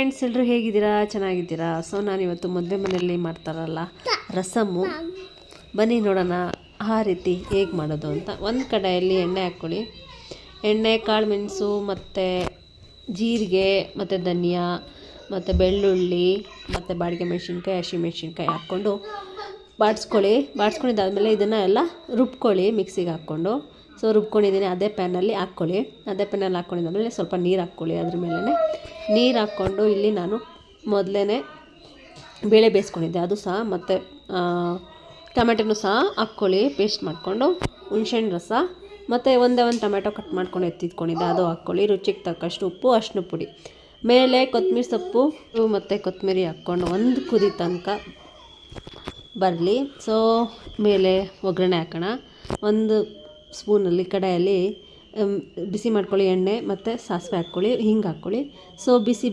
Friends, ಎಲ್ಲರೂ ಹೇಗಿದ್ದೀರಾ? ಚೆನ್ನಾಗಿದ್ದೀರಾ? ಸೊ ನಾನಿವತ್ತು ಮದುವೆ ಮನೆಯಲ್ಲಿ ಮಾಡ್ತಾರಲ್ಲ ರಸಮ್ಮು, ಬನ್ನಿ ನೋಡೋಣ ಆ ರೀತಿ ಹೇಗೆ ಮಾಡೋದು ಅಂತ. ಒಂದು ಕಡೆಯಲ್ಲಿ ಎಣ್ಣೆ ಹಾಕ್ಕೊಳ್ಳಿ. ಎಣ್ಣೆ, ಕಾಳು ಮೆಣಸು ಮತ್ತು ಜೀರಿಗೆ ಮತ್ತು ಧನಿಯಾ ಮತ್ತು ಬೆಳ್ಳುಳ್ಳಿ ಮತ್ತು ಬಾಡಿಗೆ ಮೆಣಸಿನ್ಕಾಯಿ, ಹಸಿಮೆಣ್ಸಿನ್ಕಾಯಿ ಹಾಕ್ಕೊಂಡು ಬಾಡಿಸ್ಕೊಂಡಿದ್ದಾದಮೇಲೆ ಇದನ್ನು ಎಲ್ಲ ರುಬ್ಕೊಳ್ಳಿ ಮಿಕ್ಸಿಗೆ ಹಾಕ್ಕೊಂಡು. ಸೊ ರುಬ್ಕೊಂಡಿದ್ದೀನಿ, ಅದೇ ಪ್ಯಾನಲ್ಲಿ ಹಾಕ್ಕೊಳ್ಳಿ. ಅದೇ ಪ್ಯಾನಲ್ಲಿ ಹಾಕ್ಕೊಂಡಿದ್ದಾದಮೇಲೆ ಸ್ವಲ್ಪ ನೀರು ಹಾಕ್ಕೊಳ್ಳಿ. ಅದ್ರ ಮೇಲೆ ನೀರು ಹಾಕ್ಕೊಂಡು ಇಲ್ಲಿ ನಾನು ಮೊದಲೇ ಬೇಳೆ ಬೇಯಿಸ್ಕೊಂಡಿದ್ದೆ ಅದು ಸಹ, ಮತ್ತು ಟೊಮೆಟೊನೂ ಸಹ ಹಾಕ್ಕೊಳ್ಳಿ. ಪೇಸ್ಟ್ ಮಾಡಿಕೊಂಡು ಹುಣ್ಸೆಹಣ್ಣು ರಸ ಮತ್ತು ಒಂದು ಟೊಮೆಟೊ ಕಟ್ ಮಾಡ್ಕೊಂಡು ಎತ್ತಿಟ್ಕೊಂಡಿದ್ದೆ, ಅದು ಹಾಕ್ಕೊಳ್ಳಿ. ರುಚಿಗೆ ತಕ್ಕಷ್ಟು ಉಪ್ಪು, ಅರಿಶಿನ ಪುಡಿ, ಮೇಲೆ ಕೊತ್ತಂಬರಿ ಸೊಪ್ಪು ಮತ್ತು ಕೊತ್ತಂಬರಿ ಹಾಕ್ಕೊಂಡು ಒಂದು ಕುದಿ ತನಕ ಬರಲಿ. ಸೊ ಮೇಲೆ ಒಗ್ಗರಣೆ ಹಾಕೋಣ. ಒಂದು ಸ್ಪೂನಲ್ಲಿ ಕಡಾಯಲ್ಲಿ ಬಿಸಿ ಮಾಡ್ಕೊಳ್ಳಿ ಎಣ್ಣೆ ಮತ್ತು ಸಾಸಿವೆ ಹಾಕ್ಕೊಳ್ಳಿ, ಹಿಂಗೆ ಹಾಕ್ಕೊಳ್ಳಿ. ಸೊ ಬಿಸಿ